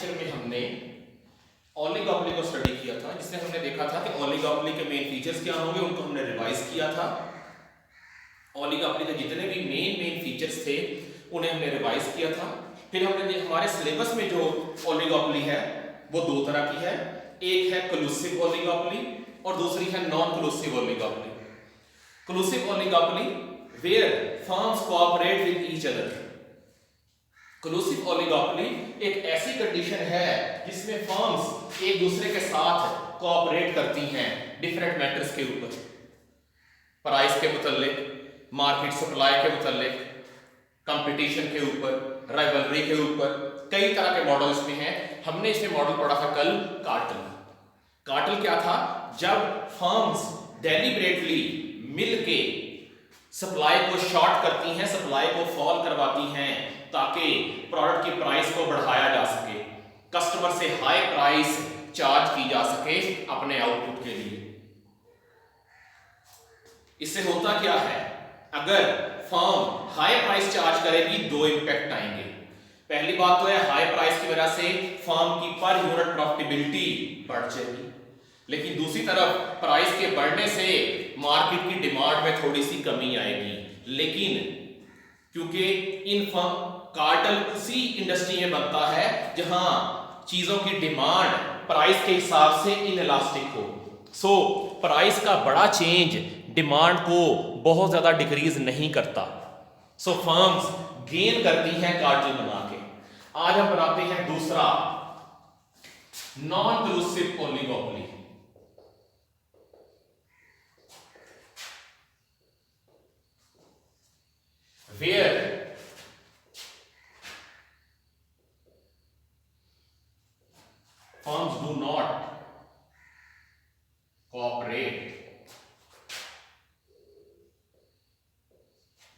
Lecture में हमने oligopoly को स्टडी किया था, जिसमें हमने देखा था कि ओलिगोपोली के मेन फीचर्स क्या होंगे, उनको हमने रिवाइज किया था। ओलिगोपोली के जितने भी मेन फीचर्स थे उन्हें हमने रिवाइज किया था। फिर हमने हमारे सिलेबस में जो ओलिगोपोली है वो दो तरह की है, एक है क्लूसिव ओलिगोपोली और दूसरी है non collusive oligopoly. Collusive oligopoly where firms cooperate with each other. Collusive oligopoly एक ऐसी कंडीशन है जिसमें फर्म्स एक दूसरे के साथ कोऑपरेट करती हैं डिफरेंट मैटर्स के ऊपर, प्राइस के मुतालिक, मार्केट सप्लाई के मुतालिक, कंपटीशन के ऊपर, राइवलरी के ऊपर, कई तरह के मॉडल इसमें हैं। हमने इसमें मॉडल पढ़ा था कल कार्टेल। कार्टेल क्या था? जब फर्म्स डेलिबरेटली मिलके सप्लाई को शॉर्ट करती हैं, सप्लाई को फॉल करवाती हैं ताकि प्रोडक्ट की प्राइस को बढ़ाया जा सके, कस्टमर से हाई प्राइस चार्ज की जा सके अपने आउटपुट के लिए। इससे होता क्या है, अगर फर्म हाई प्राइस चार्ज करेगी दो इंपैक्ट आएंगे। पहली बात तो है हाई प्राइस की वजह से फर्म की पर यूनिट प्रॉफिटेबिलिटी बढ़ जाएगी, लेकिन दूसरी तरफ प्राइस के बढ़ने से मार्केट की डिमांड में थोड़ी सी कमी आएगी। लेकिन क्योंकि इन फर्म कार्टेल उसी इंडस्ट्री में बनता है जहां चीजों की डिमांड प्राइस के हिसाब से इनइलास्टिक हो, सो प्राइस का बड़ा चेंज डिमांड को बहुत ज्यादा डिक्रीज नहीं करता, सो फर्म्स गेन करती हैं कार्टेल बना के। आज हम बनाते हैं दूसरा non collusive oligopoly. Where firms do not cooperate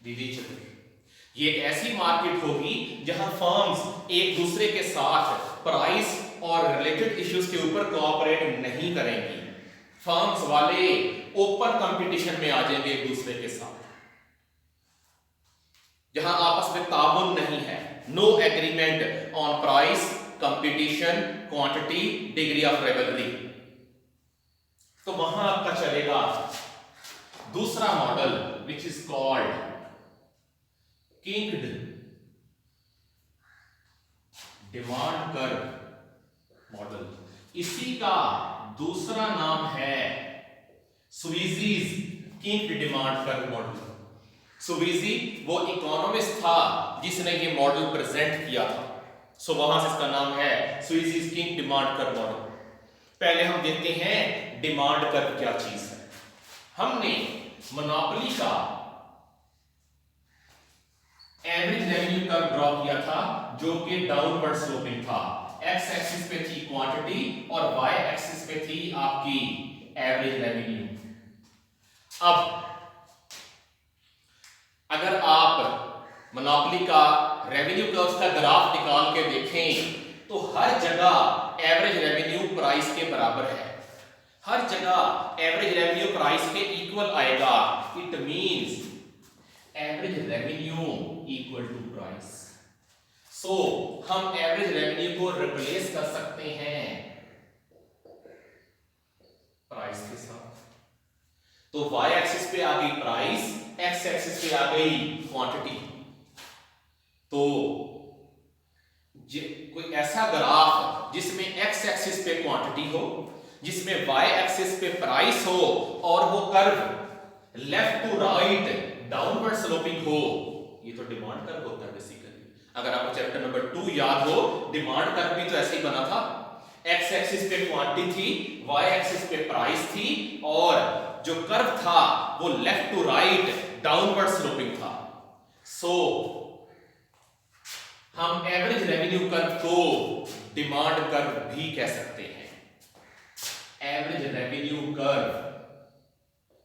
with each other। ये एक ऐसी मार्केट होगी जहां फर्म्स एक दूसरे के साथ प्राइस और रिलेटेड इश्यूज के ऊपर कोऑपरेट नहीं करेंगी। फर्म्स वाले ओपन कंपटीशन में आ जाएंगे एक दूसरे के साथ, जहां आपस में ताउन नहीं है, no agreement on price, competition, quantity, degree of rivalry. तो वहां आपका चलेगा दूसरा model which is called kinked demand curve model. इसी का दूसरा नाम है Sweezy's kinked demand curve model. Sweezy वो इकोनॉमिस्ट था जिसने ये मॉडल प्रेजेंट किया था, सो वहां से इसका नाम है स्वीजीज किंग डिमांड कर्व मॉडल। पहले हम देखते हैं डिमांड कर्व क्या चीज है। हमने मोनोपोली का एवरेज रेवेन्यू कर्व ड्रॉ किया था जो कि डाउनवर्ड स्लोपिंग था। एक्स एक्सिस पे थी क्वांटिटी और वाई एक्सिस पे थी आपकी एवरेज रेवेन्यू। अब अगर आप मोनोपोली का रेवेन्यू कर्व का ग्राफ निकाल के देखें तो हर जगह एवरेज रेवेन्यू प्राइस के बराबर है, हर जगह एवरेज रेवेन्यू प्राइस के इक्वल आएगा। It means average revenue equal to price. So हम एवरेज रेवेन्यू को रिप्लेस कर सकते हैं प्राइस के साथ। तो y एक्सिस पे आ गई प्राइस, x एक्सिस पे आ गई क्वांटिटी। तो कोई ऐसा ग्राफ जिसमें x एक्सिस पे क्वांटिटी हो, जिसमें y एक्सिस पे प्राइस हो और वो curve left to right downward sloping हो, ये तो डिमांड कर्व होता है बेसिकली। अगर आपको चैप्टर नंबर 2 याद हो, डिमांड कर्व भी तो ऐसे ही बना था। x एक्सिस पे क्वांटिटी थी, y एक्सिस पे प्राइस थी और जो कर्व था वो left to right downward sloping था। सो हम एवरेज रेवेन्यू कर्व को डिमांड कर्व भी कह सकते हैं। Average revenue curve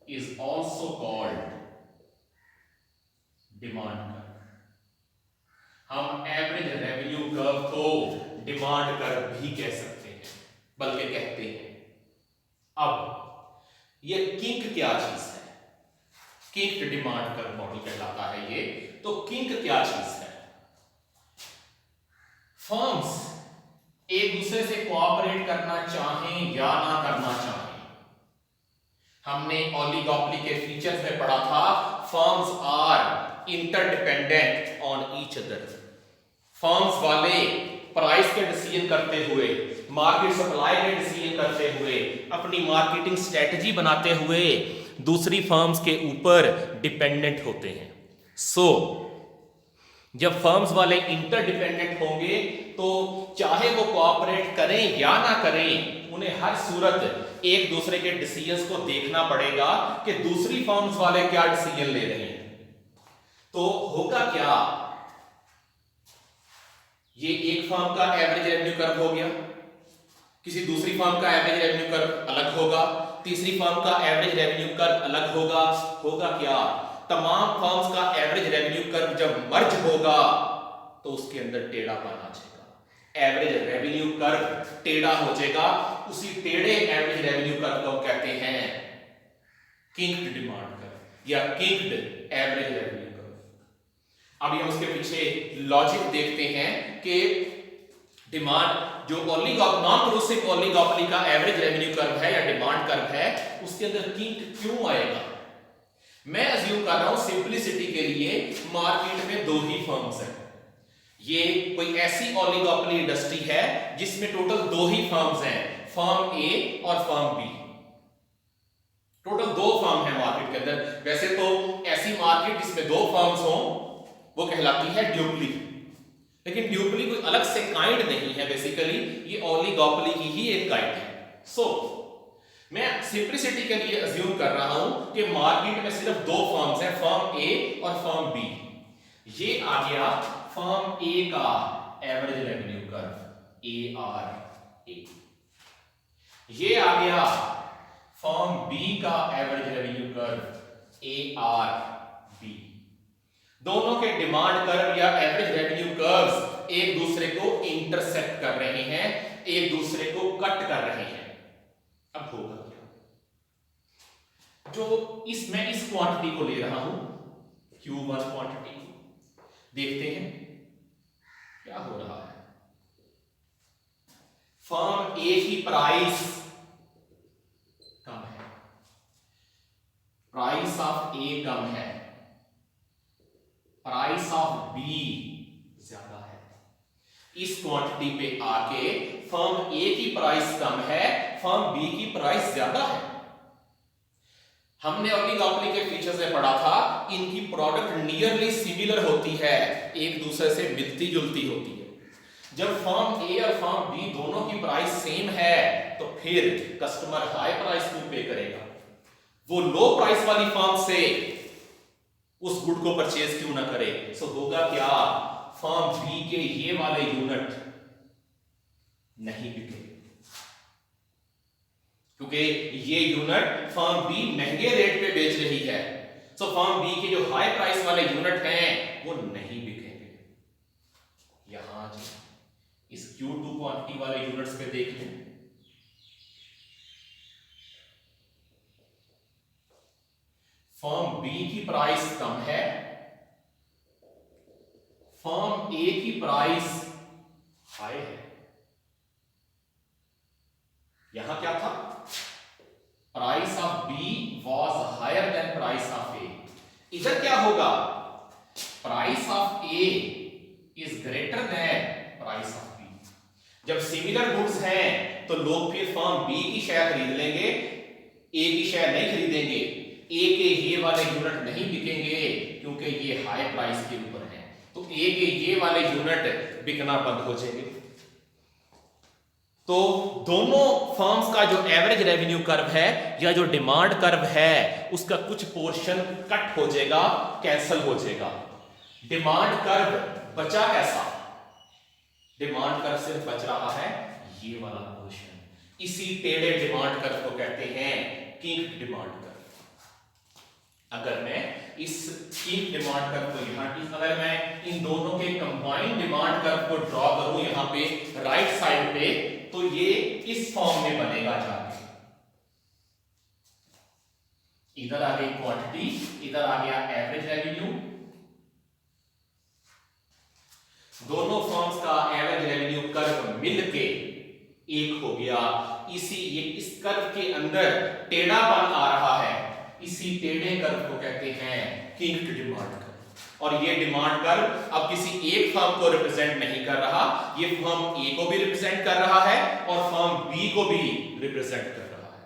is also called demand curve. हम एवरेज रेवेन्यू कर्व को डिमांड कर्व भी कह सकते हैं, बल्कि कहते हैं। अब ये किंक क्या चीज है? किंक डिमांड कर्व मॉडल कहलाता है ये। तो किंक क्या चीज है? फर्म्स एक दूसरे से कोऑपरेट करना चाहें या ना करना चाहें। हमने ओलिगोपोली के फीचर्स में पढ़ा था, firms are interdependent on each other. Firms वाले प्राइस के डिसीजन करते हुए, मार्केट सप्लाई के डिसीजन करते हुए, अपनी मार्केटिंग स्ट्रेटजी बनाते हुए दूसरी फर्म्स के ऊपर डिपेंडेंट होते हैं। जब फर्म्स वाले इंटरडिपेंडेंट होंगे तो चाहे वो कोऑपरेट करें या ना करें, उन्हें हर सूरत एक दूसरे के डिसीजंस को देखना पड़ेगा कि दूसरी फर्म्स वाले क्या डिसीजन ले रहे हैं। तो होगा क्या, ये एक फर्म का एवरेज रेवेन्यू कर्व हो गया, किसी दूसरी फर्म का एवरेज रेवेन्यू कर्व अलग होगा, तीसरी फर्म का एवरेज रेवेन्यू कर्व अलग होगा। होगा क्या, तमाम फर्म्स का एवरेज रेवेन्यू कर्व जब मर्ज होगा तो उसके अंदर टेढ़ापन आ जाएगा, एवरेज रेवेन्यू कर्व टेढ़ा हो जाएगा। उसी टेढ़े एवरेज रेवेन्यू कर्व को कहते हैं किंक्ड डिमांड कर्व या किंक्ड एवरेज रेवेन्यू कर्व। अभी हम उसके पीछे लॉजिक देखते हैं कि डिमांड जो नॉन क्रूसिव ओलिगोपोली का एवरेज रेवेन्यू कर्व है या डिमांड कर्व है, उसके अंदर किंक क्यों आएगा। मैं अज्यूम कर रहा हूं सिंपलिसिटी के लिए, मार्केट में दो ही फर्म्स हैं। ये कोई ऐसी ओलिगोपोली इंडस्ट्री है जिसमें टोटल दो ही फर्म्स हैं, फर्म ए और फर्म बी। टोटल दो फर्म है मार्केट के अंदर। वैसे तो ऐसी मार्केट जिसमें दो फर्म्स हो वो कहलाती है ड्यूपली, लेकिन ड्यूपली कोई अलग से काइंड नहीं है, बेसिकली ये ओलिगोपोली की ही एक काइंड है। मैं सिंपलिसिटी के लिए अज्यूम कर रहा हूं कि मार्केट में सिर्फ दो फर्म्स हैं, फर्म ए और फर्म बी। ये आ गया फर्म ए का एवरेज रेवेन्यू कर्व ARA, ये आ गया फर्म बी का एवरेज रेवेन्यू कर्व ARB। दोनों के डिमांड कर्व या एवरेज रेवेन्यू कर्व्स एक दूसरे को इंटरसेक्ट कर रहे हैं, एक दूसरे को कट कर रहे हैं। अब होगा क्या, जो मैं इस क्वांटिटी को ले रहा हूं, Q1 क्वांटिटी को, देखते हैं क्या हो रहा है। फर्म ए की प्राइस कम है, प्राइस ऑफ ए कम है, प्राइस ऑफ बी ज्यादा है। इस क्वांटिटी पे आके फर्म ए की प्राइस कम है, फर्म बी की प्राइस ज्यादा है। हमने ओलिगोपोली के फीचर्स में पढ़ा था, इनकी प्रोडक्ट नियरली सिमिलर होती है, एक दूसरे से मिलती जुलती होती है। जब फर्म ए और फर्म बी दोनों की प्राइस सेम है तो फिर कस्टमर हाई प्राइस क्यों पे करेगा, वो लो प्राइस वाली फर्म से उस गुड को परचेज क्यों ना करे। सो होगा क्या, फर्म बी के ये वाले यूनिट नहीं बिके, क्योंकि ये यूनिट फर्म बी महंगे रेट पे बेच रही है। सो फर्म बी के जो हाई प्राइस वाले यूनिट हैं वो नहीं बिकेंगे। यहां इस Q2 क्वांटिटी वाले यूनिट्स पे देख लें, फर्म बी की प्राइस कम है, फर्म ए की प्राइस हाई है। यहां क्या था, price of B was higher than price of A. इधर क्या होगा, price of A is greater than price of B. जब सिमिलर गुड्स हैं तो लोग फिर फर्म बी की शेयर खरीद लेंगे, ए की शेयर नहीं खरीदेंगे। ए के ये वाले यूनिट नहीं बिकेंगे क्योंकि ये हाई प्राइस के ऊपर है, तो ए के ये वाले यूनिट बिकना बंद हो जाएंगे। तो दोनों फर्म्स का जो एवरेज रेवेन्यू कर्व है या जो डिमांड कर्व है उसका कुछ पोर्शन कट हो जाएगा, कैंसल हो जाएगा। डिमांड कर्व बचा कैसा, डिमांड कर्व सिर्फ बच रहा है ये वाला पोर्शन। इसी टेढ़े डिमांड कर्व को कहते हैं किंक डिमांड कर्व। अगर मैं इस किंक डिमांड कर्व को अगर मैं इन दोनों के कंबाइंड डिमांड कर्व को ड्रॉ करूं यहां पे राइट साइड पे, तो ये इस फॉर्म में बनेगा जाके। इधर आ गई क्वांटिटी, इधर आ गया एवरेज रेवेन्यू। दोनों फर्म्स का एवरेज रेवेन्यू कर्व मिलके एक हो गया। ये इस कर्व के अंदर टेढ़ापन आ रहा है, इसी टेढ़े कर्व को कहते हैं किंक्ड डिमांड कर्व। और ये डिमांड कर्व अब किसी एक फर्म को रिप्रेजेंट नहीं कर रहा, ये फर्म ए को भी रिप्रेजेंट कर रहा है और फर्म बी को भी रिप्रेजेंट कर रहा है।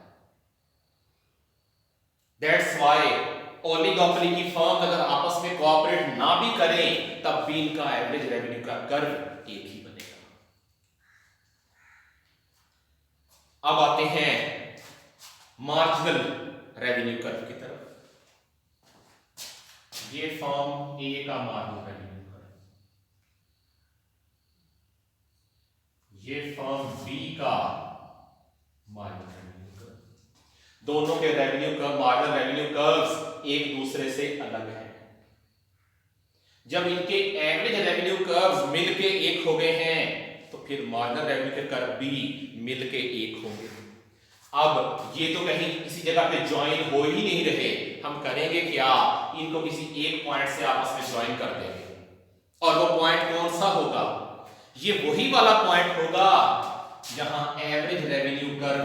दैट्स व्हाई ओलिगोपोली की फर्म अगर आपस में कोऑपरेट ना भी करें तब भी इनका एवरेज रेवेन्यू का कर्व एक ही बनेगा। अब आते हैं मार्जिनल रेवेन्यू कर्व की तरफ। ये फर्म ए का मार्जिनल रेवेन्यू कर्व, ये फर्म बी का मार्जिनल रेवेन्यू कर्व। दोनों के revenue curve, marginal revenue curves एक दूसरे से अलग है। जब इनके एवरेज रेवेन्यू कर्व्स मिलके एक हो गए हैं तो फिर मार्जिनल रेवेन्यू के कर्व भी मिलके एक होंगे। अब ये तो कहीं किसी जगह पे ज्वाइन हो ही नहीं रहे, हम करेंगे क्या, इनको किसी एक पॉइंट से आपस में ज्वाइन कर देंगे। और वो पॉइंट कौन सा होगा, ये वही वाला पॉइंट होगा जहां एवरेज रेवेन्यू कर्व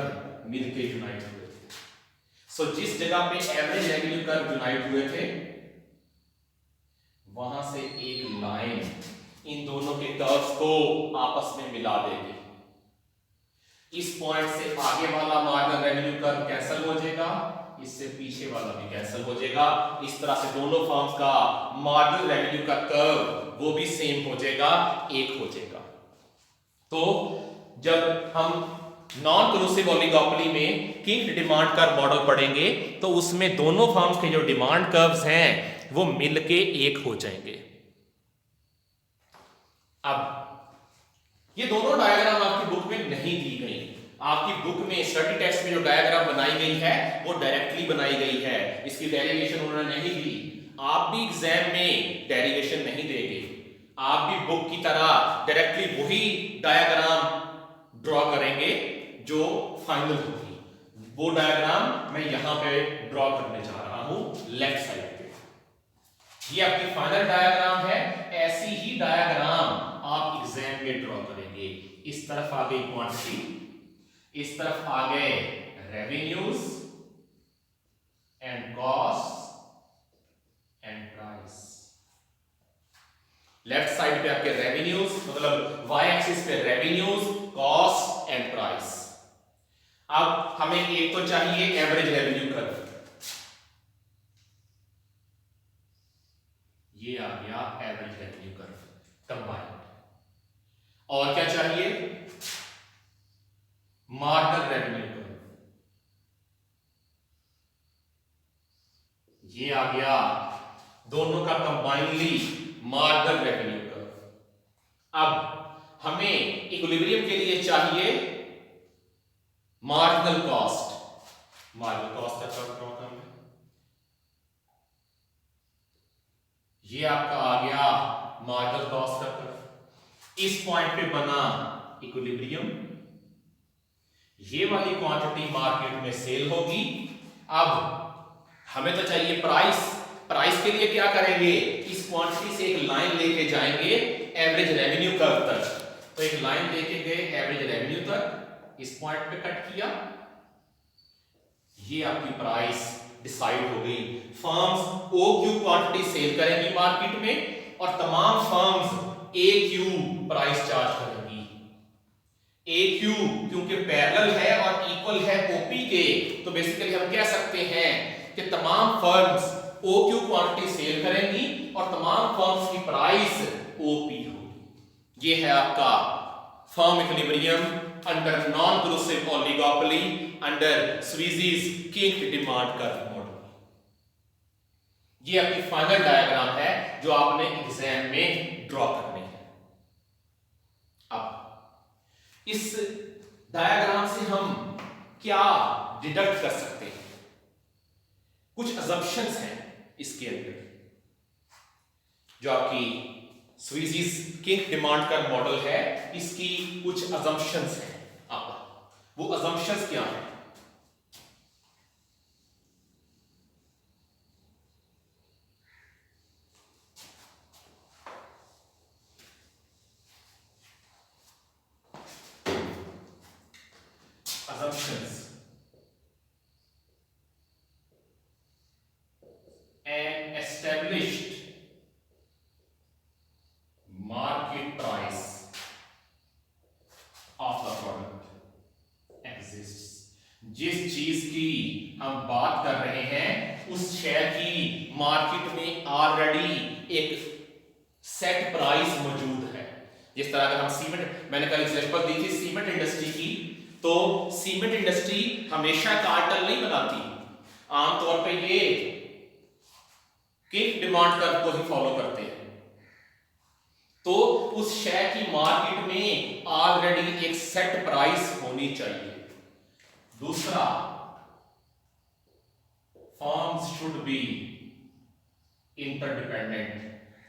मिलके यूनाइट हुए थे। सो जिस जगह पे एवरेज रेवेन्यू कर्व यूनाइट हुए थे वहां से एक लाइन इन दोनों के कर्व्स को आपस में मिला देगी। इस पॉइंट से आगे वाला मार्जिनल रेवेन्यू कर्व कैंसिल हो जाएगा, इससे पीछे वाला भी कैंसिल हो जाएगा। इस तरह से दोनों फर्म्स का मार्जिनल रेवेन्यू का कर्व वो भी सेम हो जाएगा, एक हो जाएगा। तो जब हम नॉन कलूसिव ओलिगोपोली में किंक्ड डिमांड कर्व मॉडल पढ़ेंगे तो उसमें दोनों फर्म्स के जो डिमांड कर्व्स हैं वो मिलके एक हो जाएंगे। अब ये दोनों डायग्राम आपकी बुक में नहीं दी गई। आपकी बुक में स्टडी टेक्स्ट में जो डायग्राम बनाई गई है वो डायरेक्टली बनाई गई है, इसकी डेरिवेशन उन्होंने नहीं दी। आप भी एग्जाम में डेरिवेशन नहीं देंगे, आप भी बुक की तरह डायरेक्टली वही डायग्राम ड्रॉ करेंगे जो फाइनल होगी। वो डायग्राम मैं यहां पे ड्रॉ करने जा रहा हूं लेफ्ट साइड पे। ये आपकी फाइनल डायग्राम है, ऐसी ही डायग्राम आप एग्जाम में ड्रॉ करेंगे। इस तरफ आ गई क्वांटिटी, इस तरफ आ गए revenues and cost and price. Left side पे आपके रेवेन्यूज, मतलब वाई एक्सिस पे रेवेन्यूज, कॉस्ट एंड प्राइस। अब हमें एक तो चाहिए एवरेज रेवेन्यू कर्व, ये आ गया एवरेज रेवेन्यू कर्व कंबाइंड। और क्या चाहिए, मार्जिनल रेवेन्यू कर्व, ये आ गया दोनों का कंबाइनली मार्जिनल रेवेन्यू कर्व। अब हमें इक्विलिब्रियम के लिए चाहिए मार्जिनल कॉस्ट। मार्जिनल कॉस्ट का कर्व ड्रॉ करना, ये आपका आ गया मार्जिनल कॉस्ट का कर्व। इस पॉइंट पे बना इक्विलिब्रियम, ये वाली क्वांटिटी मार्केट में सेल होगी। अब हमें तो चाहिए प्राइस। प्राइस के लिए क्या करेंगे, इस क्वांटिटी से एक लाइन लेके जाएंगे एवरेज रेवेन्यू कर्व तक। तो एक लाइन लेके गए एवरेज रेवेन्यू तक, इस पॉइंट पे कट किया, ये आपकी प्राइस डिसाइड हो गई। Firms O Q quantity sell करेंगी मार्केट में और तमाम firms A Q price charge करेंगी। ए क्यू क्योंकि पैरेलल है और इक्वल है ओपी के, तो बेसिकली हम कह सकते हैं कि तमाम firms O Q quantity sell करेंगी और तमाम फर्म्स की प्राइस ओपी होगी। ये है आपका firm equilibrium under non collusive oligopoly under Sweezy's kinked demand curve model. ये आपकी फाइनल डायग्राम है जो आपने एग्जाम में ड्रॉ करनी है। अब इस डायग्राम से हम क्या डिडक्ट कर सकते हैं, कुछ अजम्पशंस हैं इसके अंदर। जो आपकी स्वीजीज किंक्ड डिमांड कर्व मॉडल है, इसकी कुछ अजम्पशंस हैं। अब वो अजम्पशंस क्या हैं, assumptions and established market price of the product exists। जिस चीज की हम बात कर रहे हैं उस शेयर की मार्केट में ऑलरेडी एक सेट प्राइस मौजूद है। जिस तरह अगर हम सीमेंट, मैंने कल एग्जांपल दी थी सीमेंट इंडस्ट्री की, तो सीमेंट इंडस्ट्री हमेशा कार्टेल नहीं बनाती, आमतौर पे ये किक डिमांड कर्व को ही फॉलो करते हैं। तो उस शेयर की मार्केट में ऑलरेडी एक सेट प्राइस होनी चाहिए। दूसरा, फर्म्स शुड बी इंटरडिपेंडेंट,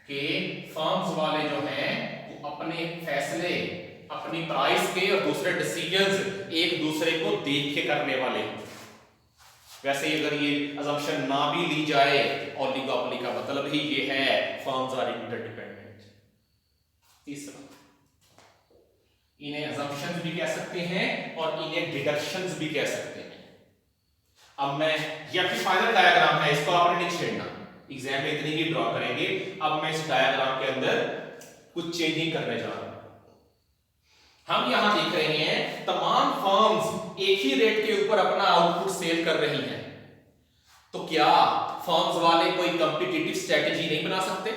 के फर्म्स वाले जो हैं वो अपने फैसले, अपनी प्राइस के और दूसरे डिसीजंस एक दूसरे को देख के करने वाले। वैसे अगर ये अजम्पशन ना भी ली जाए, ओलिगोपोली का मतलब ही ये है फर्म्स आर इंटरडिपेंडेंट। तीसरा, इन्हें अजम्पशंस भी कह सकते हैं और इन्हें डिडक्शंस भी कह सकते हैं। अब मैं ये आपकी फाइनल डायग्राम है, इसको आपने नहीं छेड़ना, एग्जाम में इतनी ही ड्रॉ करेंगे। अब मैं इस डायग्राम के अंदर कुछ चेंजिंग करने जा रहा हूं। हम यहां देख रहे हैं तमाम फर्म्स एक ही रेट के ऊपर अपना आउटपुट सेल कर रही हैं, तो क्या फर्म्स वाले कोई कॉम्पिटिटिव स्ट्रेटजी नहीं बना सकते?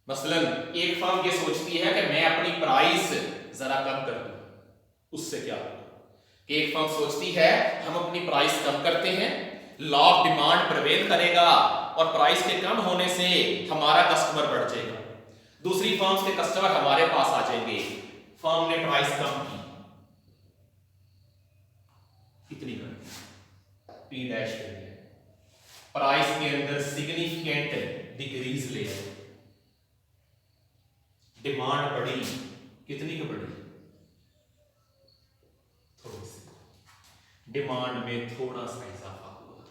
मसलन एक फर्म ये सोचती है कि मैं अपनी प्राइस जरा कम कर दूं, उससे क्या होगा कि एक फर्म सोचती है हम अपनी प्राइस कम करते हैं, लॉ ऑफ डिमांड प्रिवेल करेगा और प्राइस के कम होने से हमारा कस्टमर बढ़ जाएगा, दूसरी फर्म्स के कस्टमर हमारे पास आ जाएंगे। फर्म ने प्राइस कम की, कितनी कर दी, P डैश कर दिया, प्राइस के अंदर सिग्निफिकेंट डिक्रीज ले आई, डिमांड बढ़ी, कितनी की बढ़ी, थोड़ी सी, डिमांड में थोड़ा सा इजाफा हुआ।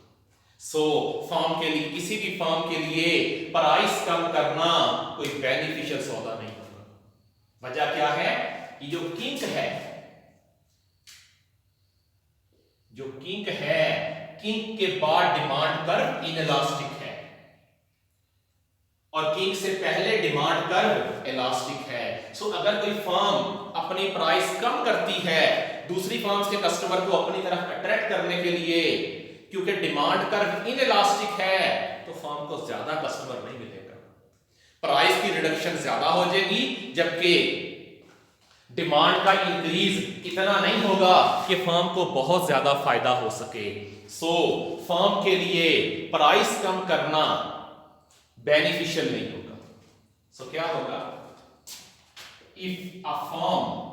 सो फर्म के लिए, किसी भी फर्म के लिए प्राइस कम करना कोई बेनिफिशियल सौदा नहीं होगा। वजह क्या है? ये जो किंक है, जो किंक है, किंक के बाद डिमांड कर्व इनइलास्टिक है और किंक से पहले डिमांड कर्व इलास्टिक है। सो अगर कोई फर्म अपनी प्राइस कम करती है दूसरी फर्म्स के कस्टमर को अपनी तरफ अट्रैक्ट करने के लिए, क्योंकि डिमांड कर्व इनइलास्टिक है, तो फर्म को ज्यादा कस्टमर नहीं मिलेगा, प्राइस की रिडक्शन ज्यादा हो जाएगी, जबकि डिमांड का इंक्रीज इतना नहीं होगा कि फर्म को बहुत ज्यादा फायदा हो सके। सो फर्म के लिए प्राइस कम करना बेनिफिशियल नहीं होगा। सो क्या होगा? If a firm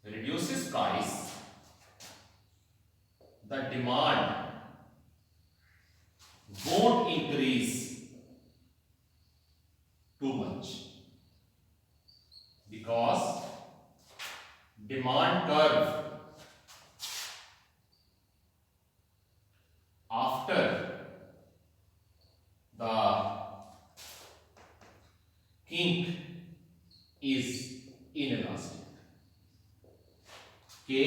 reduces price, the demand won't increase too much because demand curve after the kink is inelastic। के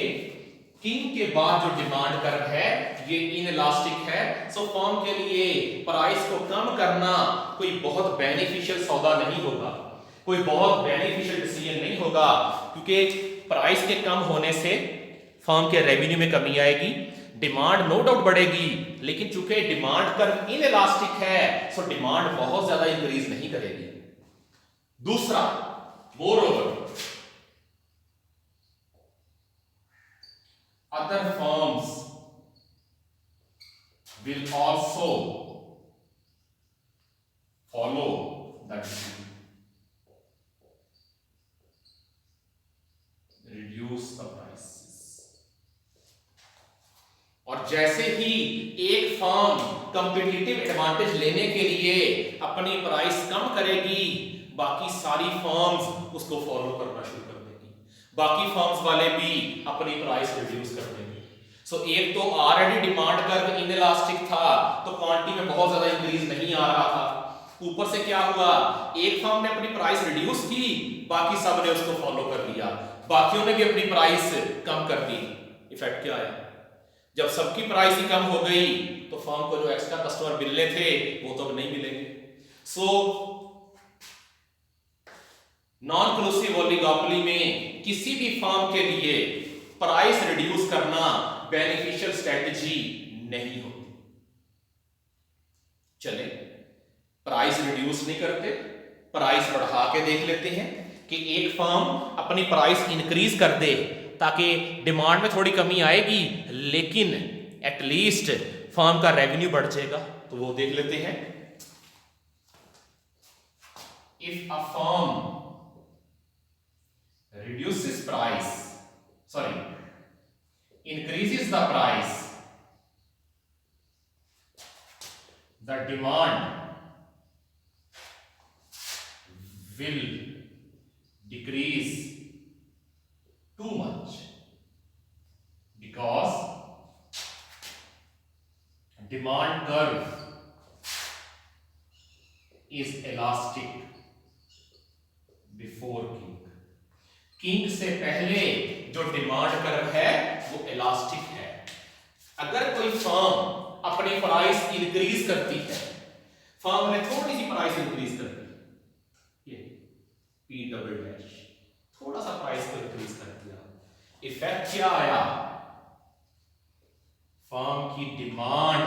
किंग के बाद जो डिमांड कर्व है ये इनइलास्टिक है। सो फर्म के लिए प्राइस को कम करना कोई बहुत बेनिफिशियल सौदा नहीं होगा, कोई बहुत बेनिफिशियल डिसीजन नहीं होगा, क्योंकि प्राइस के कम होने से फर्म के रेवेन्यू में कमी आएगी, डिमांड नो डाउट बढ़ेगी, लेकिन चूंकि डिमांड कर्व इनइलास्टिक है सो डिमांड बहुत ज्यादा इंक्रीज नहीं करेगी। दूसरा, moreover other firms will also follow that reduce the prices। और जैसे ही एक फर्म कंपटीटिव एडवांटेज लेने के लिए अपनी प्राइस कम करेगी, बाकी सारी फर्म्स उसको फॉलो करना शुरू कर देगी, बाकी फर्म्स वाले भी अपनी प्राइस रिड्यूस कर देंगे। सो एक तो ऑलरेडी डिमांड कर्व इनइलास्टिक था तो क्वांटिटी में बहुत ज्यादा इंक्रीज नहीं आ रहा था, ऊपर से क्या हुआ, एक फर्म ने अपनी प्राइस रिड्यूस की, बाकी सब ने उसको फॉलो कर लिया, बाकियों ने भी अपनी प्राइस कम कर दी। इफेक्ट क्या आया? जब सबकी प्राइस ही कम हो गई तो फर्म को जो एक्स्ट्रा कस्टमर मिलने थे वो तो अब नहीं मिलेंगे। सो नॉन क्लूसिव ओलिगोपोली में किसी भी फर्म के लिए प्राइस रिड्यूस करना बेनिफिशियल स्ट्रेटजी नहीं होती। चले प्राइस रिड्यूस नहीं करते, प्राइस बढ़ा के देख लेते हैं कि एक फर्म अपनी प्राइस इंक्रीज कर दे ताकि डिमांड में थोड़ी कमी आएगी लेकिन एटलीस्ट फर्म का रेवेन्यू बढ़ जाएगा। तो वो देख लेते हैं। If a firm reduces price, increases the price, the demand will decrease too much because demand curve is elastic before king. King से पहले जो डिमांड कर्व है वो इलास्टिक है। अगर कोई फर्म अपनी प्राइस इंक्रीज करती है, फर्म ने थोड़ी सी प्राइस इंक्रीज कर दी, ये P डबल डैश थोड़ा सा प्राइस को इंक्रीज कर दिया, इफेक्ट क्या आया? फर्म की डिमांड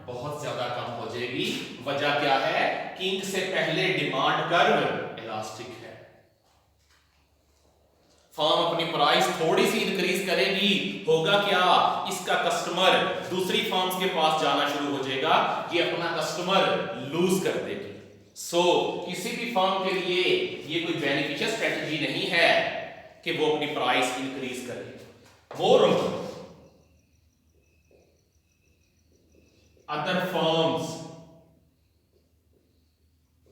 बहुत ज्यादा कम हो जाएगी। वजह क्या है? किंग से पहले डिमांड कर्व इलास्टिक है। फर्म अपनी प्राइस थोड़ी सी इंक्रीज करेगी, होगा क्या? इसका कस्टमर दूसरी फर्म्स के पास जाना शुरू हो जाएगा, ये अपना कस्टमर लूज कर देगी। सो किसी भी फर्म के लिए ये कोई बेनिफिशियल स्ट्रेटजी नहीं है कि वो अपनी प्राइस इंक्रीज करे। More other firms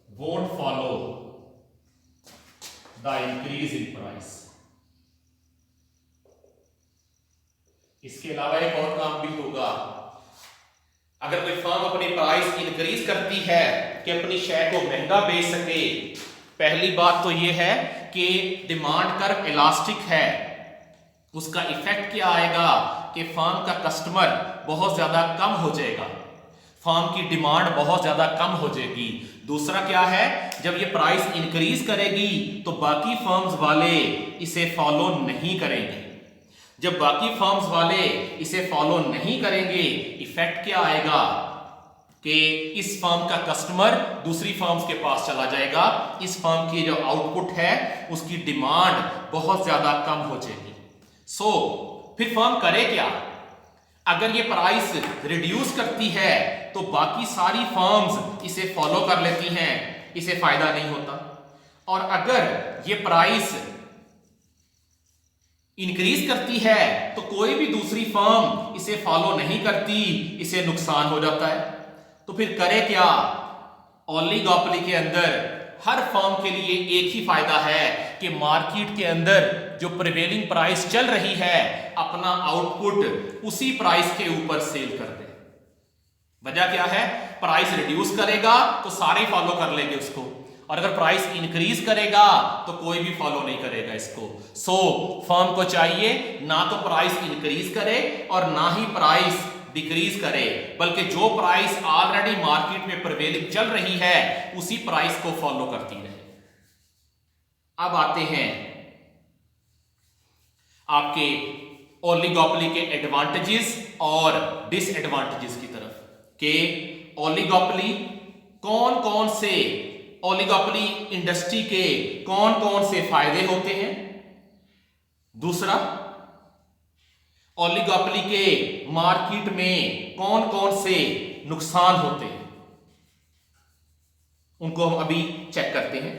won't follow the increase in price. इसके अलावा एक और काम भी होगा। अगर कोई फर्म अपनी प्राइस इंक्रीज करती है कि अपनी शेयर को महंगा बेच सके, पहली बात तो यह है कि डिमांड कर्व इलास्टिक है, उसका इफेक्ट क्या आएगा कि फर्म का कस्टमर बहुत ज्यादा कम हो जाएगा, फर्म की डिमांड बहुत ज्यादा कम हो जाएगी। दूसरा क्या है? जब ये प्राइस इंक्रीज करेगी तो बाकी फर्म्स वाले इसे फॉलो नहीं करेंगे। जब बाकी फर्म्स वाले इसे फॉलो नहीं करेंगे, इफेक्ट क्या आएगा कि इस फर्म का कस्टमर दूसरी फर्म्स के पास चला जाएगा, इस फर्म की जो आउटपुट है उसकी डिमांड बहुत ज्यादा कम हो जाएगी। सो फिर फर्म करे क्या? अगर ये प्राइस रिड्यूस करती है तो बाकी सारी फर्म्स इसे फॉलो कर लेती हैं, इसे फायदा नहीं होता। और अगर ये प्राइस इंक्रीज करती है तो कोई भी दूसरी फर्म इसे फॉलो नहीं करती, इसे नुकसान हो जाता है। तो फिर करे क्या? ओलिगोपोली के अंदर हर फर्म के लिए एक ही फायदा है कि मार्केट के अंदर जो प्रिवेलिंग प्राइस चल रही है अपना आउटपुट उसी प्राइस के ऊपर सेल कर दे। वजह क्या है? प्राइस रिड्यूस करेगा तो सारे फॉलो कर लेंगे उसको, और अगर प्राइस इंक्रीज करेगा तो कोई भी फॉलो नहीं करेगा इसको। सो फर्म को चाहिए ना तो प्राइस इंक्रीज करे और ना ही प्राइस डिक्रीज करे, बल्कि जो प्राइस ऑलरेडी मार्केट में प्रिवेलिंग चल रही है उसी प्राइस को फॉलो करती रहे। अब आते हैं आपके ओलिगोपोली के एडवांटेजेस और डिसएडवांटेजेस की तरफ कि ओलिगोपोली कौन कौन से ओलिगोपोली इंडस्ट्री के कौन कौन से फायदे होते हैं। दूसरा, ओलिगोपोली के मार्केट में कौन कौन से नुकसान होते हैं, उनको हम अभी चेक करते हैं।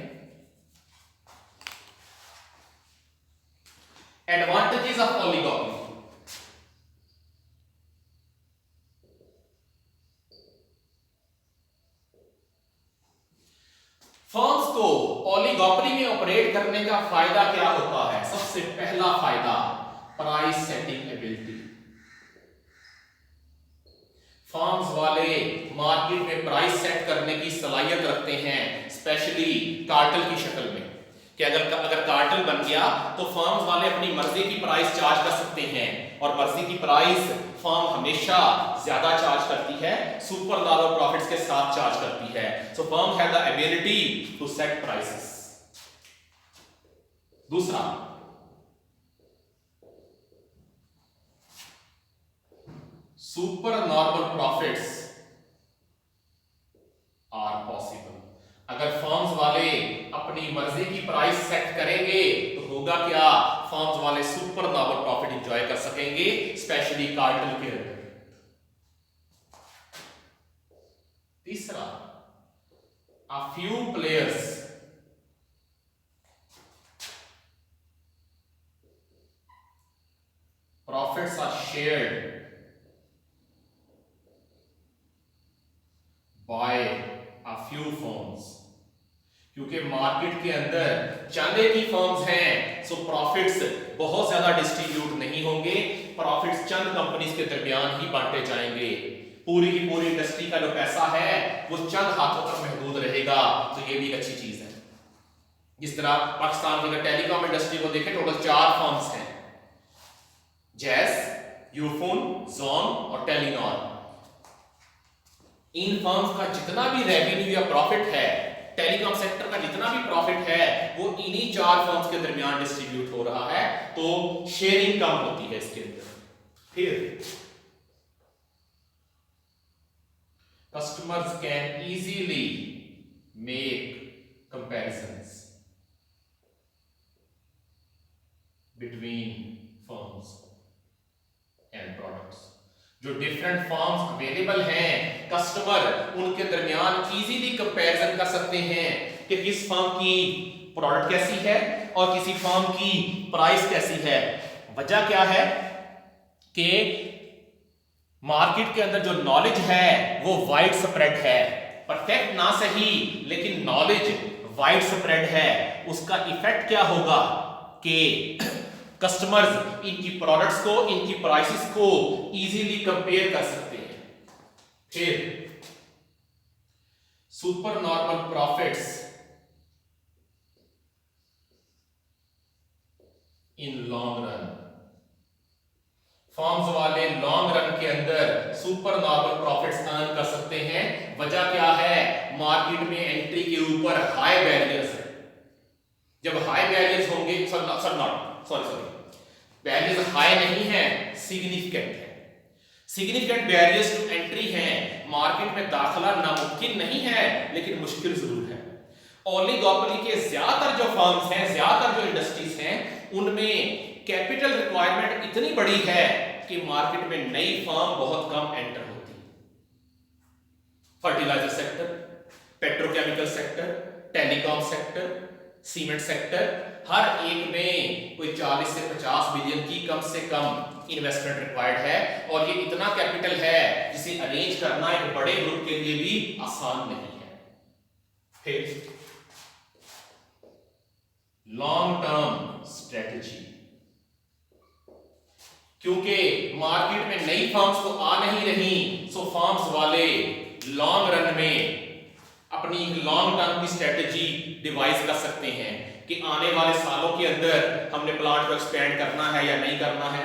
Advantages of oligopoly. फर्म्स को ओलिगोपोली में ऑपरेट करने का फायदा क्या होता है? सबसे पहला फायदा प्राइस सेटिंग एबिलिटी। फर्म्स वाले मार्केट में प्राइस सेट करने की सलाहियत रखते हैं, स्पेशली कार्टेल की शक्ल में। कि अगर कार्टेल बन गया तो फर्म्स वाले अपनी मर्जी की प्राइस चार्ज कर सकते हैं, और मर्जी की प्राइस फर्म हमेशा ज्यादा चार्ज करती है, सुपर लार्ज प्रॉफिट्स के साथ चार्ज करती है। So firm have the ability to set prices. दूसरा, super normal profits are possible. अगर फर्म्स वाले अपनी मर्जी की प्राइस सेट करेंगे तो होगा क्या, फर्म्स वाले सुपर नॉर्मल प्रॉफिट एंजॉय कर सकेंगे, स्पेशली कार्टेल के अंदर। तीसरा, a few players profits are shared by a few firms। क्योंकि मार्केट के अंदर चंद एक ही फर्म्स हैं, सो प्रॉफिट्स बहुत ज्यादा डिस्ट्रीब्यूट नहीं होंगे, प्रॉफिट्स चंद कंपनीज के दरमियान ही बांटे जाएंगे। पूरी की पूरी इंडस्ट्री का जो पैसा है वो चंद हाथों तक महदूद रहेगा, तो ये भी एक अच्छी चीज है। जिस तरह पाकिस्तान की अगर टेलीकॉम इंडस्ट्री को देखें, टोटल 4 फर्म्स हैं, जैस, यूफोन, जोन और टेलीनॉर। इन फर्म्स का जितना भी रेवेन्यू या प्रॉफिट है, टेलीकॉम सेक्टर का जितना भी प्रॉफिट है, वो इन्हीं 4 फर्म्स के दरमियान डिस्ट्रीब्यूट हो रहा है, तो शेयरिंग कम होती है इसके अंदर। फिर customers can easily make comparisons between firms and products। जो डिफरेंट फर्म्स अवेलेबल हैं, कस्टमर उनके दरमियान इजीली कंपैरिजन कर सकते हैं कि किस फर्म की प्रोडक्ट कैसी है और किसी फर्म की प्राइस कैसी है। वजह क्या है कि मार्केट के अंदर जो नॉलेज है वो वाइड स्प्रेड है, परफेक्ट ना सही लेकिन नॉलेज वाइड स्प्रेड है। उसका इफेक्ट क्या होगा कि कस्टमर्स इनकी प्रोडक्ट्स को, इनकी प्राइसेस को इजीली कंपेयर कर सकते हैं। फिर super normal profits in long run. Firms वाले लॉन्ग रन के अंदर सुपर नॉर्मल प्रॉफिट्स अर्न कर सकते हैं। वजह क्या है, मार्केट में एंट्री के ऊपर हाई बैरियर्स है। जब हाई बैरियर्स होंगे, सॉरी बैरियर्स हाई नहीं है, सिग्निफिकेंट है। सिग्निफिकेंट बैरियर्स टू एंट्री हैं, मार्केट में दाखिला नामुमकिन नहीं है लेकिन मुश्किल जरूर है। ओलिगोपोली के ज्यादातर जो फर्म्स हैं, ज्यादातर जो इंडस्ट्रीज हैं, उनमें कैपिटल रिक्वायरमेंट इतनी बड़ी है कि मार्केट में नई फर्म बहुत कम एंटर होती है। Fertiliser sector, petrochemical sector, telecom sector, cement sector, हर एक में कोई 40 से 50 बिलियन की कम से कम इन्वेस्टमेंट रिक्वायर्ड है, और ये इतना कैपिटल है जिसे अरेंज करना एक बड़े ग्रुप के लिए भी आसान नहीं है। फिर लॉन्ग टर्म स्ट्रेटजी। क्योंकि मार्केट में नई फर्म्स तो आ नहीं रही, सो फर्म्स वाले लॉन्ग रन में अपनी लॉन्ग टर्म की स्ट्रेटजी डिवाइस कर सकते हैं कि आने वाले सालों के अंदर हमने प्लांट को एक्सपेंड करना है या नहीं करना है,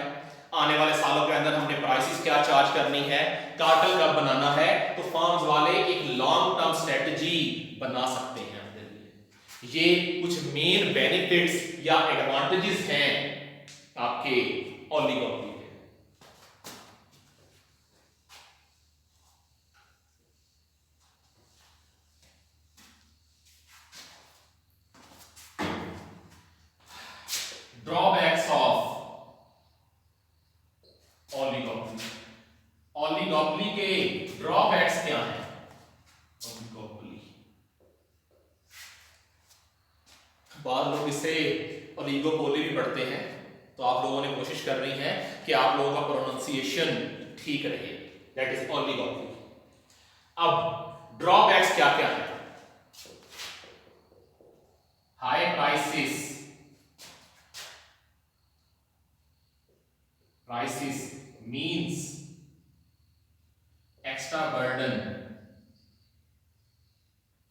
आने वाले सालों के अंदर हमने प्राइसेस क्या चार्ज करनी है, कार्टेल कब बनाना है। तो फर्म्स वाले एक लॉन्ग टर्म स्ट्रेटजी बना सकते हैं। ये कुछ मेन बेनिफिट्स या एडवांटेजेस हैं आपके ओलिगोपोली के। Drawbacks of oligopoly. ओलिगोपोली के ड्रॉबैक्स क्या हैं? बाद लोग इसे ओलिगोपोली भी पढ़ते हैं, तो आप लोगों ने कोशिश कर रही है कि आप लोगों का प्रोनाउंसिएशन ठीक रहे, दैट इज ओलिगोपोली। अब ड्रॉबैक्स क्या क्या है? High prices means extra burden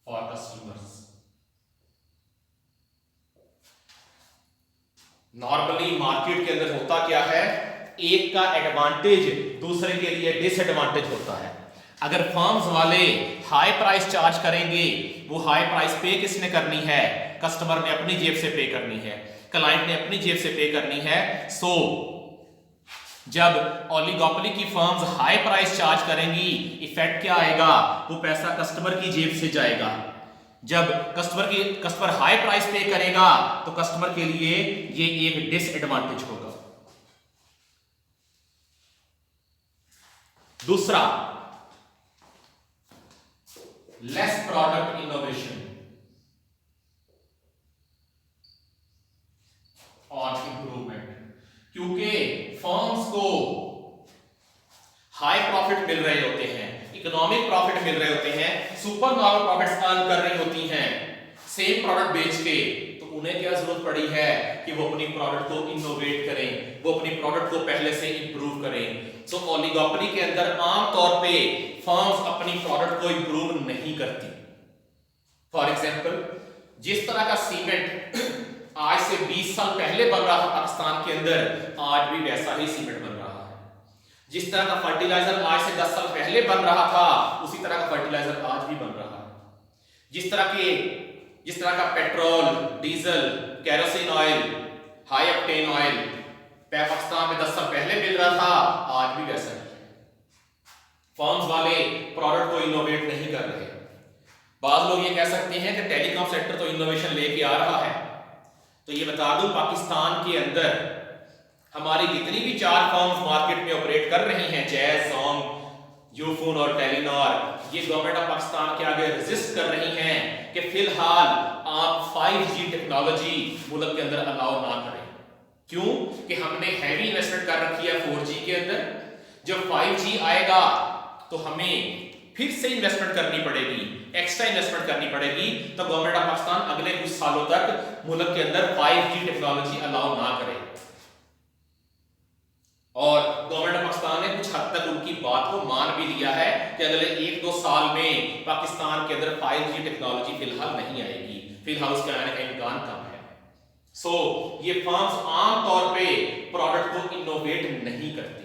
for customers। Normally market के अंदर होता क्या है, एक का एडवांटेज दूसरे के लिए डिसएडवांटेज होता है। अगर फर्म्स वाले हाई प्राइस चार्ज करेंगे, वो हाई प्राइस पे किसने करनी है, कस्टमर ने अपनी जेब से पे करनी है, क्लाइंट ने अपनी जेब से पे करनी है। सो जब ओलिगोपोली की फर्म्स हाई प्राइस चार्ज करेंगी, इफेक्ट क्या आएगा, वो पैसा कस्टमर की जेब से जाएगा। जब कस्टमर हाई प्राइस पे करेगा तो कस्टमर के लिए ये एक डिसएडवांटेज होगा। दूसरा, लेस प्रोडक्ट इनोवेशन और इंप्रूवमेंट, क्योंकि फर्म्स को हाई प्रॉफिट मिल रहे होते हैं, इकोनॉमिक प्रॉफिट मिल रहे होते हैं, सुपर नॉर्मल प्रॉफिट्स अर्न कर रही होती हैं सेम प्रोडक्ट बेच के, तो उन्हें क्या जरूरत पड़ी है कि वो अपनी प्रोडक्ट को इनोवेट करें, वो अपनी प्रोडक्ट को पहले से इंप्रूव करें। सो ओलिगोपोली के अंदर आमतौर पे फर्म्स अपनी प्रोडक्ट को इंप्रूव नहीं करती। फॉर एग्जांपल, जिस तरह का सीमेंट आज से 20 साल पहले बन रहा था पाकिस्तान के अंदर, आज भी वैसा ही सीमेंट बन रहा है। जिस तरह का फर्टिलाइजर आज से 10 साल पहले बन रहा था, उसी तरह का फर्टिलाइजर आज भी बन रहा है। जिस तरह का petrol, diesel, kerosene oil, high octane oil Pakistan में 10 साल पहले मिल रहा था, आज भी वैसा ही है। फर्म्स वाले प्रोडक्ट को इनोवेट नहीं कर रहे। बात लोग ये कह सकते हैं कि टेलीकॉम सेक्टर तो इनोवेशन लेके आ रहा है, तो ये बता दूं पाकिस्तान के अंदर हमारी जितनी भी 4 फर्म्स मार्केट में ऑपरेट कर रही हैं, जैज, जोंग, यूफोन और टेलीनॉर, ये गवर्नमेंट ऑफ पाकिस्तान के आगे रेजिस्ट कर रही हैं कि फिलहाल आप 5G टेक्नोलॉजी मुल्क के अंदर अलाउ ना करें। क्यों? कि हमने हैवी इन्वेस्टमेंट कर रखी है 4G के अंदर। जब 5G आएगा तो हमें फिर से इन्वेस्टमेंट करनी पड़ेगी, एक्स्ट्रा इन्वेस्टमेंट करनी पड़ेगी। तो गवर्नमेंट ऑफ पाकिस्तान अगले कुछ सालों तक मुल्क के अंदर 5G टेक्नोलॉजी अलाउ ना करे। और गवर्नमेंट ऑफ पाकिस्तान ने कुछ हद तक उनकी बात को मान भी लिया है कि अगले 1-2 साल में पाकिस्तान के अंदर 5G टेक्नोलॉजी फिलहाल नहीं आएगी, फिलहाल उसके आने का इम्कान कम है। सो ये फर्म्स आमतौर पे प्रोडक्ट को इनोवेट नहीं करती।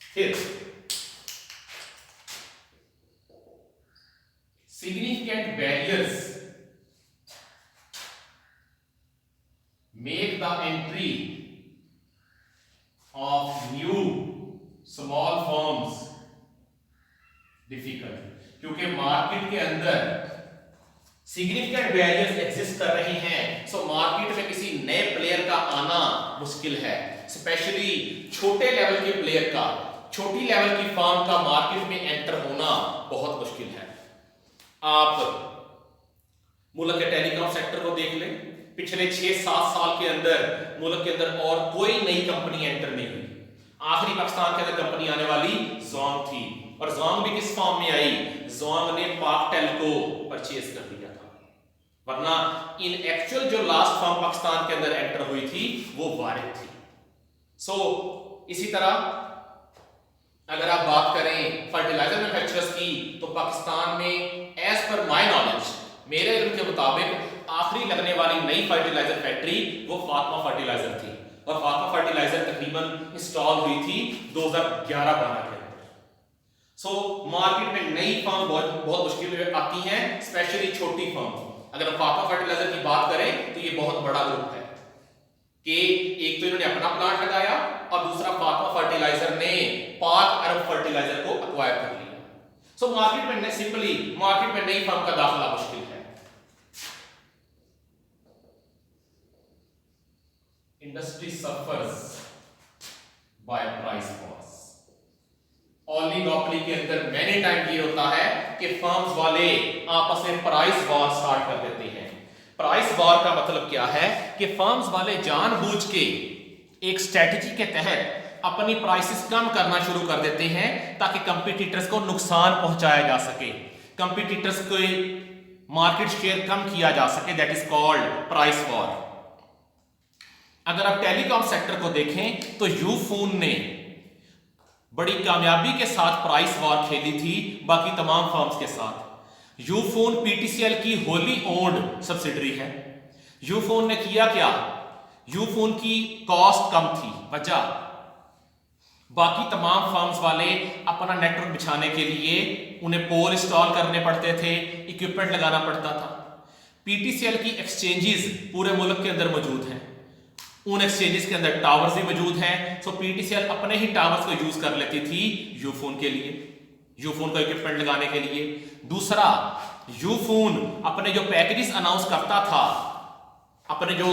फिर significant barriers make the entry of new small firms difficult, क्योंकि मार्केट के अंदर सिग्निफिकेंट बैरियर्स एग्जिस्ट कर रहे हैं। सो मार्केट में किसी नए प्लेयर का आना मुश्किल है, स्पेशली छोटे लेवल के प्लेयर का, छोटी लेवल की फर्म का मार्केट में एंटर होना बहुत मुश्किल है। आप मुल्क के टेलीकॉम सेक्टर को देख लें, पिछले 6-7 साल के अंदर मुल्क के अंदर और कोई नई कंपनी एंटर नहीं हुई। आखिरी पाकिस्तान के अंदर कंपनी आने वाली जोंग थी, और जोंग भी किस फॉर्म में आई, जोंग ने पाकटेल को परचेज कर लिया था, वरना इन एक्चुअल जो लास्ट फॉर्म पाकिस्तान के अंदर एंटर हुई थी वो वारिद थी। सो इसी तरह अगर आप बात करें फर्टिलाइजर मैन्युफैक्चरर्स की, तो पाकिस्तान में एज पर माय नॉलेज, मेरे इल्म के मुताबिक आखिरी लगने वाली नई फर्टिलाइजर फैक्ट्री वो फातिमा फर्टिलाइजर थी, और फातिमा फर्टिलाइजर तकरीबन इंस्टॉल हुई थी 2011-12 के अंदर। सो मार्केट में नई फर्म बहुत मुश्किल में आती हैं, स्पेशली छोटी फर्म। अगर हम फातिमा फर्टिलाइजर की बात करें तो ये बहुत बड़ा ग्रुप है कि एक तो इन्होंने अपना प्लांट लगाया, और दूसरा फातिमा फर्टिलाइजर ने पाक अरब फर्टिलाइजर को एक्वायर कर लिया। सो मार्केट में सिंपली मार्केट में नई फर्म का दाखिला मुश्किल है। Industry suffers by price wars. Oligopoly के अंदर मैनी टाइम ये होता है कि फर्म्स वाले आपस में प्राइस वॉर स्टार्ट कर देते हैं। प्राइस वॉर का मतलब क्या है कि फर्म्स वाले जानबूझ के एक स्ट्रेटजी के तहत अपनी प्राइसेस कम करना शुरू कर देते हैं ताकि कंपटीटर्स को नुकसान पहुंचाया जा सके, कंपटीटर्स को मार्केट शेयर कम किया जा सके। That is called price war. अगर आप टेलीकॉम सेक्टर को देखें तो यूफोन ने बड़ी कामयाबी के साथ प्राइस वॉर खेली थी बाकी तमाम फर्म्स के साथ। यूफोन पीटीसीएल की होली ओन्ड सब्सिडरी है। यूफोन ने किया क्या, यूफोन की कॉस्ट कम थी, वजह बाकी तमाम फर्म्स वाले अपना नेटवर्क बिछाने के लिए उन्हें पोल इंस्टॉल करने पड़ते थे, इक्विपमेंट लगाना पड़ता था। पीटीसीएल की एक्सचेंजेस पूरे मुल्क के अंदर मौजूद हैं, उन एक्सचेंजेस के अंदर टावर्स भी मौजूद हैं। सो पीटीसीएल अपने ही टावर्स को यूज कर लेती थी यूफोन के लिए, यूफोन का इक्विपमेंट लगाने के लिए। दूसरा, यूफोन अपने जो पैकेजेस अनाउंस करता था, अपने जो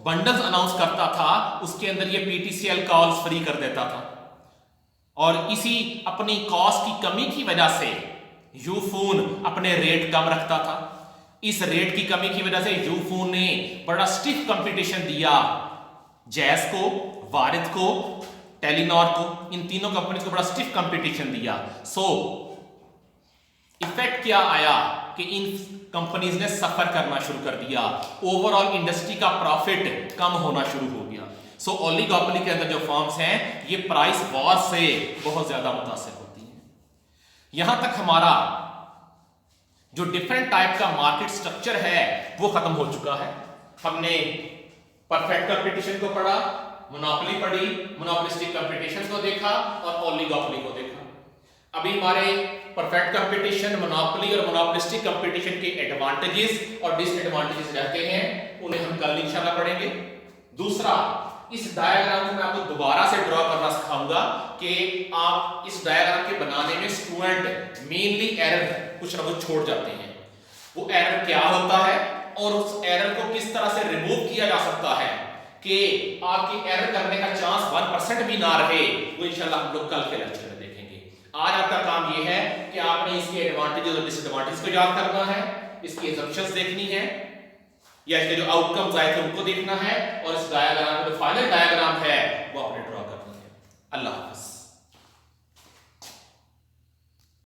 बंडल्स अनाउंस करता था, उसके अंदर ये पीटीसीएल कॉल्स फ्री कर देता था। और इसी अपनी कॉस्ट की कमी की वजह से यूफोन अपने रेट कम रखता था। इस रेट की कमी की वजह से यूफोन ने बड़ा स्टिफ कंपटीशन दिया जैस को, वारिद को, टेलीनॉर को, इन तीनों कंपनीज को बड़ा स्टिफ कंपटीशन दिया। सो इफेक्ट क्या आया कि इन कंपनीज ने सफर करना शुरू कर दिया, ओवरऑल इंडस्ट्री का प्रॉफिट कम होना शुरू हो गया। सो ओलिगोपोली के अंदर जो फर्म्स हैं ये प्राइस वॉर से बहुत ज्यादा मुतासिर होती हैं। यहां तक हमारा जो डिफरेंट टाइप का मार्केट स्ट्रक्चर है वो खत्म हो चुका है। हमने परफेक्ट कंपटीशन को पढ़ा, मोनोपोली पढ़ी, मोनोपोलिस्टिक कंपटीशन को देखा और ओलिगोपोली को देखा। अभी हमारे परफेक्ट कंपटीशन, मोनोपोली और मोनोपोलिस्टिक कंपटीशन के एडवांटेजेस और डिसएडवांटेजेस रहते हैं, उन्हें हम कल इंशाल्लाह पढ़ेंगे। दूसरा, इस डायग्राम को मैं आपको दोबारा से ड्रॉ करना सिखाऊंगा कि आप इस डायग्राम के बनाने में स्टूडेंट मेनली एरर कुछ ना कुछ छोड़ जाते हैं। वो एरर क्या होता है और उस एरर को किस तरह से रिमूव किया जा सकता है कि आपकी एरर करने का चांस 1% भी ना रहे, वो इंशाल्लाह हम लोग कल के लेक्चर में देखेंगे। आज आपका काम ये है कि आपने इसके एडवांटेजेस और डिसएडवांटेजेस को याद करना है, इसकी असम्पशंस देखनी है या इसके जो आउटकम्स आए थे उनको देखना है और इस डायग्राम का जो फाइनल डायग्राम है वो आपने ड्रॉ करनी है। अल्लाह।